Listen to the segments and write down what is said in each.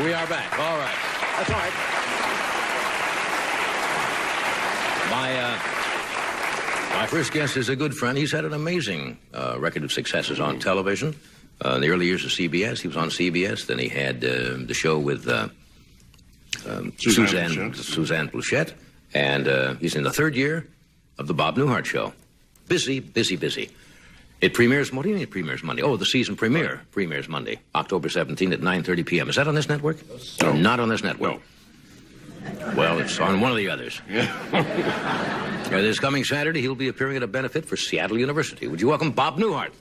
We are back. All right. That's all right. My first guest is a good friend. He's had an amazing record of successes on television. In the early years of CBS, he was on CBS. Then he had the show with Suzanne Pleshette. And he's in the third year of the Bob Newhart Show. Busy, busy, busy. It premieres, what do you mean it premieres Monday? Oh, the season premiere premieres Monday, October 17th at 9:30 p.m. Is that on this network? No. Not on this network. No. Well, it's on one of the others. Yeah. This coming Saturday, he'll be appearing at a benefit for Seattle University. Would you welcome Bob Newhart?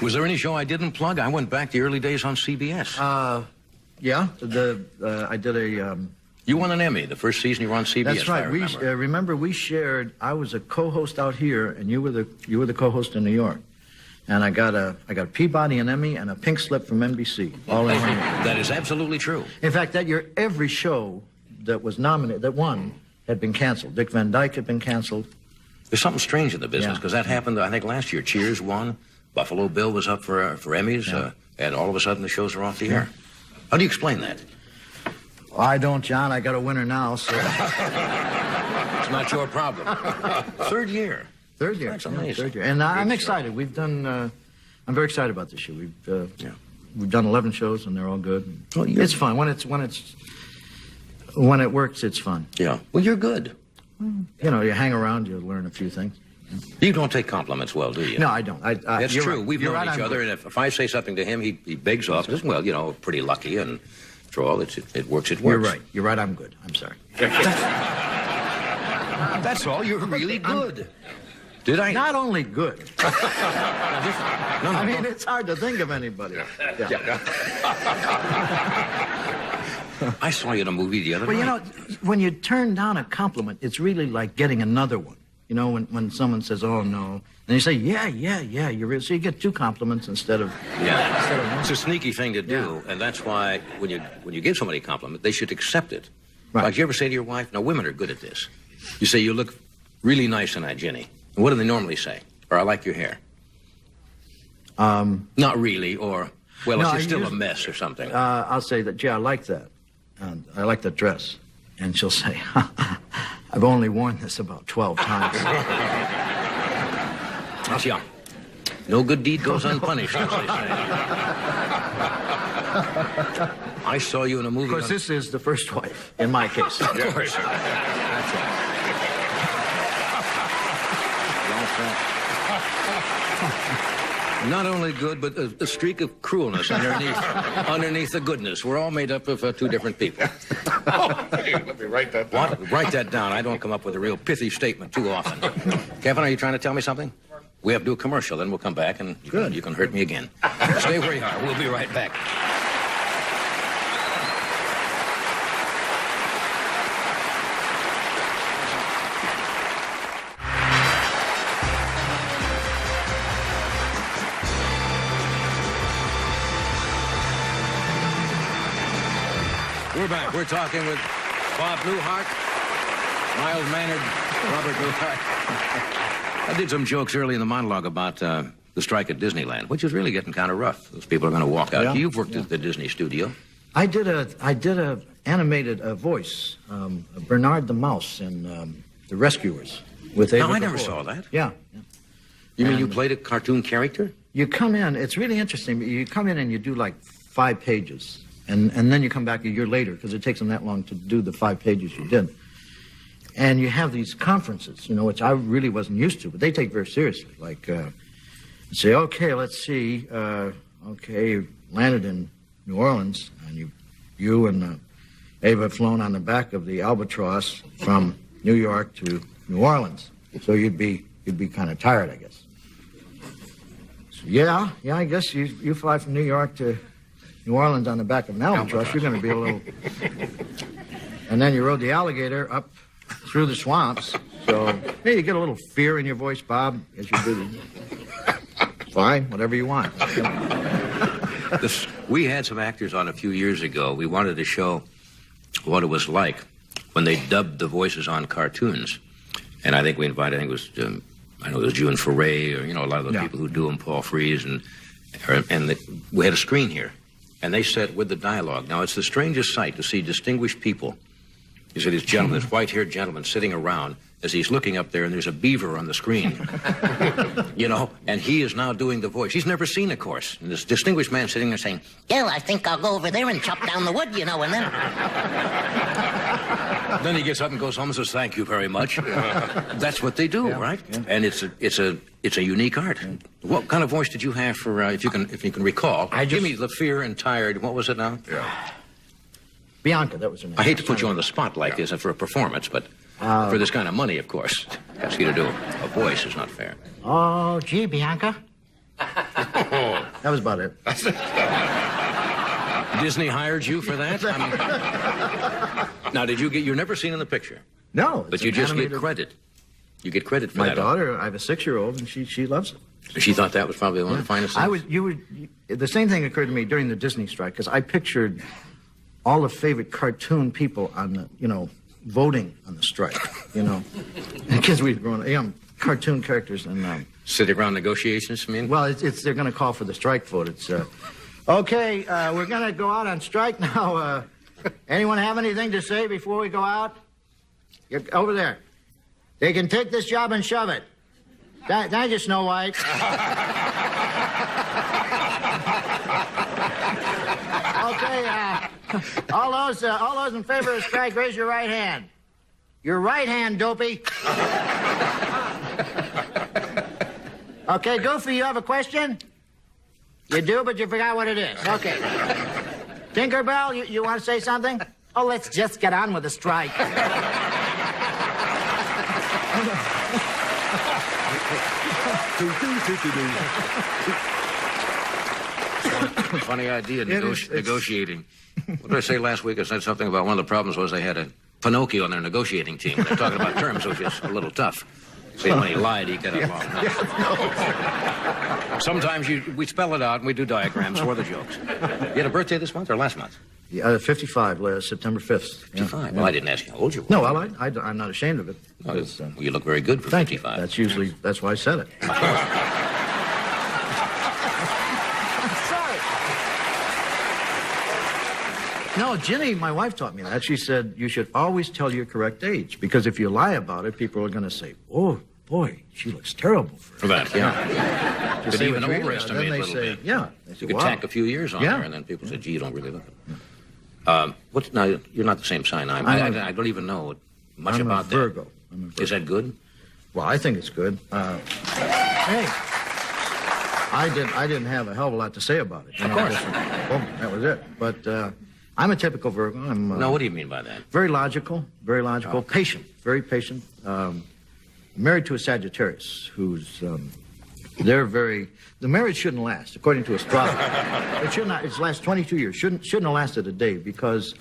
Was there any show I didn't plug? I went back to the early days on CBS. Yeah. I did a... You won an Emmy the first season you were on CBS. That's right. Remember. We shared. I was a co-host out here, and you were the co-host in New York. And I got a Peabody, an Emmy, and a pink slip from NBC. All in one year. That is absolutely true. In fact, that year, every show that was nominated, that won, had been canceled. Dick Van Dyke had been canceled. There's something strange in the business because that happened. I think last year, Cheers won. Buffalo Bill was up for Emmys, and all of a sudden the shows are off the air. How do you explain that? I don't, John. I got a winner now, so... It's not your problem. Third year. Third year. That's amazing. Third year. And I'm excited. We've done... I'm very excited about this year. We've done 11 shows, and they're all good. Well, it's fun. When it works, it's fun. Yeah. Well, you're good. You know, you hang around, you learn a few things. You don't take compliments well, do you? No, I don't. That's true. Right. We've known each other, and if I say something to him, he begs off. Says, well, you know, pretty lucky, and after all, it works. You're right. You're right. I'm good. I'm sorry. That's all. You're really good. Did I? Not only good. No, I mean, it's hard to think of anybody. Yeah. I saw you in a movie the other night. Well, you know, when you turn down a compliment, it's really like getting another one. You know, when someone says, "Oh no," and you say, "Yeah, so you get two compliments instead of one. It's a sneaky thing to do, and that's why when you give somebody a compliment, they should accept it. Right. Like you ever say to your wife, now women are good at this. You say, "You look really nice tonight, Jenny." And what do they normally say? Or "I like your hair." Not really, or well, no, it's still a mess or something. I'll say that, "Yeah, I like that, and I like that dress," and she'll say, "I've only worn this about 12 times." That's young. No good deed goes unpunished, as they say. I saw you in a movie. Of course, this is the first wife, in my case. Of course. That's right. Not only good, but a streak of cruelness underneath the goodness. We're all made up of two different people. Let me write that down. What? Write that down. I don't come up with a real pithy statement too often. Kevin, are you trying to tell me something? We have to do a commercial, then we'll come back, and you can hurt me again. Stay where you are. We'll be right back. We're back. We're talking with Bob Newhart, mild-mannered Robert Newhart. I did some jokes early in the monologue about the strike at Disneyland, which is really getting kind of rough. Those people are going to walk out. You've worked at the Disney studio. I did a animated voice, Bernard the Mouse in The Rescuers with Ava No, I never Gabor. saw that. Yeah. You mean you played a cartoon character? You come in, it's really interesting, but you come in and you do like 5 pages. And then you come back a year later, because it takes them that long to do the 5 pages you did. And you have these conferences, you know, which I really wasn't used to, but they take very seriously. Like, say, okay, let's see, you landed in New Orleans, and you and Ava have flown on the back of the Albatross from New York to New Orleans. So you'd be kind of tired, I guess. So, yeah, I guess you fly from New York to New Orleans on the back of an albatross, you're going to be a little... And then you rode the alligator up through the swamps. So, hey, you get a little fear in your voice, Bob, as you do the... Fine, whatever you want. We had some actors on a few years ago. We wanted to show what it was like when they dubbed the voices on cartoons. And I think we invited, I think it was June Foray, or, a lot of the people who do them, Paul Frees, we had a screen here. And they said with the dialogue. Now, it's the strangest sight to see distinguished people. He said, this white-haired gentleman sitting around as he's looking up there, and there's a beaver on the screen. And he is now doing the voice. He's never seen, of course. And this distinguished man sitting there saying, "Well, I think I'll go over there and chop down the wood, and then..." Then he gets up and goes home and says, "Thank you very much." That's what they do, right? Yeah. And it's a unique art. What kind of voice did you have for, if you can recall? Give me the fear and tired. What was it now? Yeah. Bianca, that was her name. I hate to put you on the spot like this for a performance, but for this kind of money, of course. Ask you to do a voice is not fair. Oh, gee, Bianca. That was about it. Disney hired you for that? Now, you're never seen in the picture? No. But you just get credit. You get credit for that. My daughter, I have a 6-year-old, and she loves it. She thought that was probably one of the finest things? The same thing occurred to me during the Disney strike, because I pictured all the favorite cartoon people on the, voting on the strike, And kids we've grown up, cartoon characters and... Sitting around negotiations, you mean? Well, they're going to call for the strike vote. It's, okay, we're going to go out on strike now. Anyone have anything to say before we go out? Get over there. They can take this job and shove it. Thank you, Snow White. Okay, all those in favor of strike, raise your right hand. Your right hand, dopey. Okay, Goofy, you have a question? You do, but you forgot what it is. Okay. Tinkerbell, you want to say something? Oh, let's just get on with the strike. Funny idea, negotiating. What did I say last week? I said something about one of the problems was they had a Pinocchio on their negotiating team. They're talking about terms, which is a little tough. See, when he lied, he got it wrong. Sometimes we spell it out and we do diagrams for the jokes. You had a birthday this month or last month? 55, September 5th. 55? Well, I didn't ask you how old you were. No, well, I'm not ashamed of it. Well, you look very good for 55. That's why I said it. No, Ginny, my wife taught me that. She said, you should always tell your correct age, because if you lie about it, people are going to say, oh, boy, she looks terrible for that. Yeah. Could even overestimate a little bit. Yeah. You could tack a few years on there, and then people say, gee, you don't really look it. Now, you're not the same sign I'm. I don't even know much about that. I'm a Virgo. Is that good? Well, I think it's good. Hey, I didn't have a hell of a lot to say about it. Of course. That was it. But I'm a typical Virgo. No, what do you mean by that? Very logical, patient, very patient. Married to a Sagittarius who's, the marriage shouldn't last, according to astrology. It should not, it's last 22 years. Shouldn't have lasted a day because,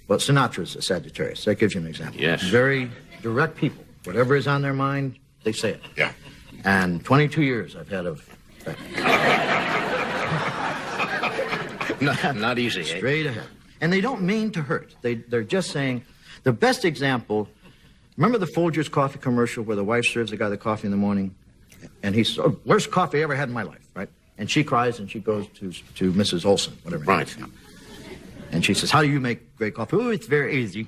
Sinatra's a Sagittarius. That gives you an example. Yes. Very direct people. Whatever is on their mind, they say it. Yeah. And 22 years I've had of Not easy, Straight ahead. And they don't mean to hurt. They're just saying, the best example, remember the Folgers coffee commercial where the wife serves the guy the coffee in the morning? And he's, worst coffee I ever had in my life, right? And she cries and she goes to Mrs. Olson, whatever. Right. Yeah. And she says, how do you make great coffee? Oh, it's very easy,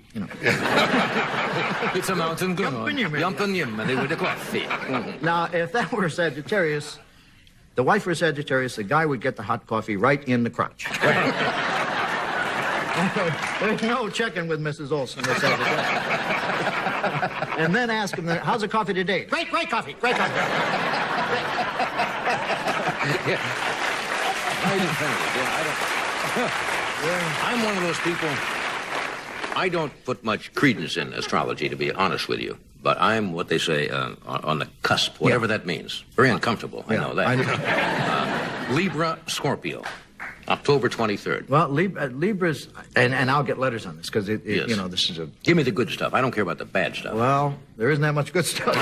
It's a mountain good. Jumping with the coffee. Now, if that were a Sagittarius, the wife were a Sagittarius, the guy would get the hot coffee right in the crotch. There's no checking with Mrs. Olson. And then ask him, how's the coffee today? Great coffee, great coffee. I'm one of those people, I don't put much credence in astrology, to be honest with you. But I'm what they say on the cusp, whatever that means. Very uncomfortable, I know that. Libra, Scorpio, October 23rd. Well, Libra's, and I'll get letters on this, because, this is a... Give me the good stuff. I don't care about the bad stuff. Well, there isn't that much good stuff.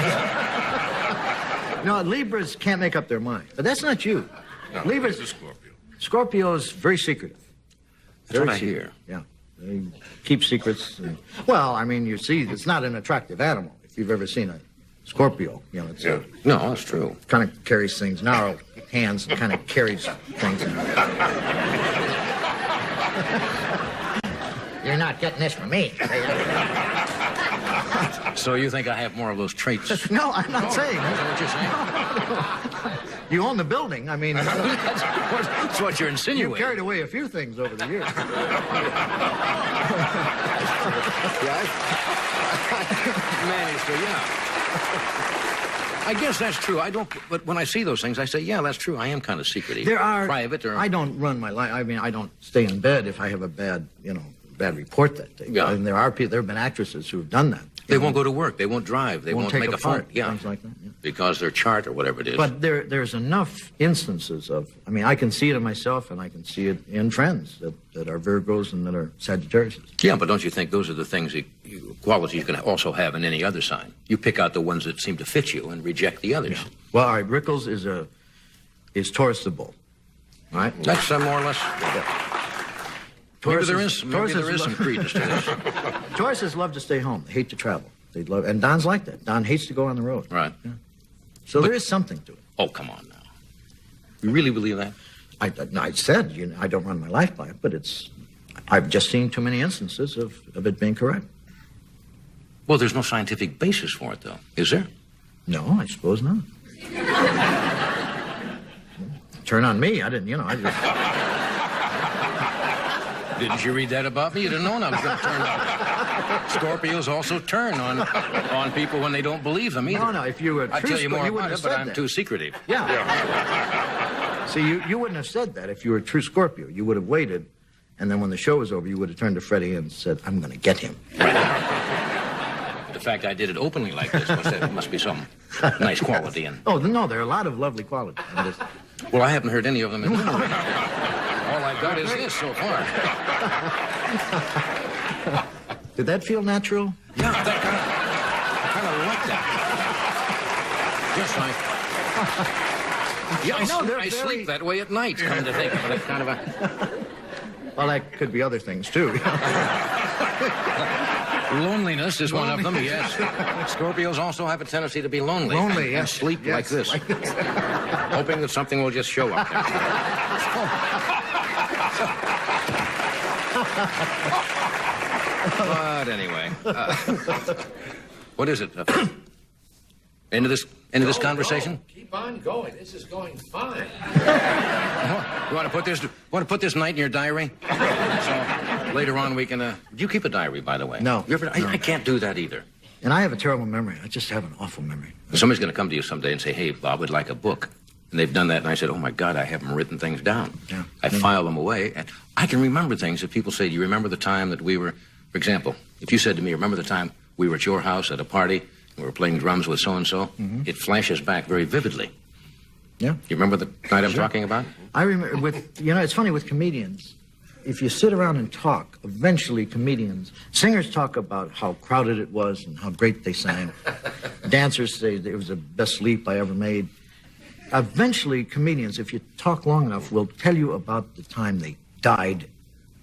No, Libras can't make up their mind. But that's not you. No, Libras... It's a Scorpio. Scorpios, very secretive. That's what I secretive. hear. Yeah. They keep secrets. Well, I mean, you see, it's not an attractive animal. If you've ever seen a Scorpio, you know, it's No, that's true. kind of carries things, narrow hands, and kind of carries things. You're not getting this from me. So you think I have more of those traits? No, I'm not saying Is that. that what you're saying? You own the building. I mean, That's what you're you've insinuating. carried away a few things over the years. Yeah, I managed to, yeah. I guess that's true. I don't, but when I see those things, I say, yeah, that's true. I am kind of secretive. There are private or I don't run my life. I mean, I don't stay in bed if I have a bad report that day. Yeah. And there are people. There have been actresses who have done that. They won't go to work. They won't drive. They won't take make a part, phone. Yeah, things like that. Yeah. because their chart or whatever it is. But there's enough instances of. I mean, I can see it in myself, and I can see it in friends that are Virgos and that are Sagittarius. Yeah, but don't you think those are the things, qualities you can also have in any other sign? You pick out the ones that seem to fit you and reject the others. Yeah. Well, all right, Rickles is Taurus the bull, all right? That's more or less. Maybe there is some credence to this. Tauruses love to stay home. They hate to travel. They love, and Don's like that. Don hates to go on the road. Right. Yeah. So there is something to it. Oh, come on now. You really believe that? I said, I don't run my life by it, but I've just seen too many instances of it being correct. Well, there's no scientific basis for it, though, is there? No, I suppose not. Turn on me. I didn't, I just... Didn't you read that about me? You didn't know I was going to turn on. Scorpios also turn on people when they don't believe them either. No, if you were I'd tell you more about it, but I'm that. too secretive. Yeah. See, you wouldn't have said that if you were a true Scorpio. You would have waited, and then when the show was over, you would have turned to Freddie and said, I'm going to get him. The fact I did it openly like this must be some nice quality. Oh, no, there are a lot of lovely qualities. Well, I haven't heard any of them. All I've got is this so far. Did that feel natural? Yeah, that kind of like that. Just like... Yeah, I sleep that way at night, come to think of it. It's kind of a... Well, that could be other things, too. Loneliness is one of them, yes. Scorpios also have a tendency to be lonely. Lonely, yes. And sleep Yes, like this. Hoping that something will just show up. But anyway, what is it? End of this conversation? Keep on going. This is going fine. You want to put this night in your diary? So later on we can. Do you keep a diary, by the way? No. I can't do that either. And I have a terrible memory. I just have an awful memory. Somebody's going to come to you someday and say, "Hey, Bob, would like a book." And they've done that, and I said, "Oh my God, I haven't written things down." Yeah. I file them away, and I can remember things. If people say, "Do you remember the time that we were?" For example, if you said to me, "Remember the time we were at your house at a party and we were playing drums with so and so?" It flashes back very vividly. Yeah. You remember the night I'm talking about? I remember it's funny with comedians. If you sit around and talk, eventually singers talk about how crowded it was and how great they sang. Dancers say it was the best leap I ever made. Eventually, comedians, if you talk long enough, will tell you about the time they died,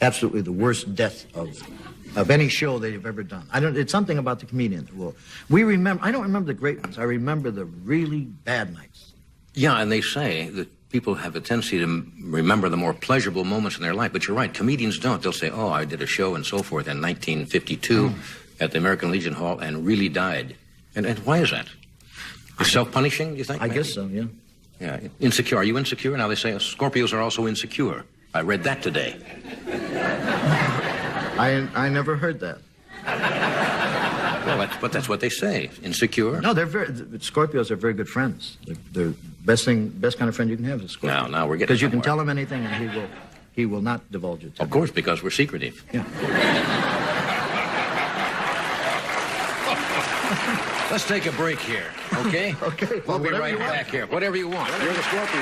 absolutely the worst death of any show they've ever done. It's something about the comedians. Well, I don't remember the great ones. I remember the really bad nights. Yeah, and they say that people have a tendency to remember the more pleasurable moments in their life. But you're right, comedians don't. They'll say, "Oh, I did a show and so forth in 1952 at the American Legion Hall and really died." And why is that? Is self-punishing, do you think? I maybe? guess so, yeah. Yeah, insecure. Are you insecure? Now they say Scorpios are also insecure. I read that today. I never heard that. Well, that's what they say. Insecure. No, Scorpios are very good friends. They're best kind of friend you can have is a Scorpio. Now we're getting because you can somewhere. tell him anything and he will not divulge it to Of course, because we're secretive. Yeah. Let's take a break here, okay? Okay. We'll be whatever right you want. back here. Whatever you want. You're the Scorpio.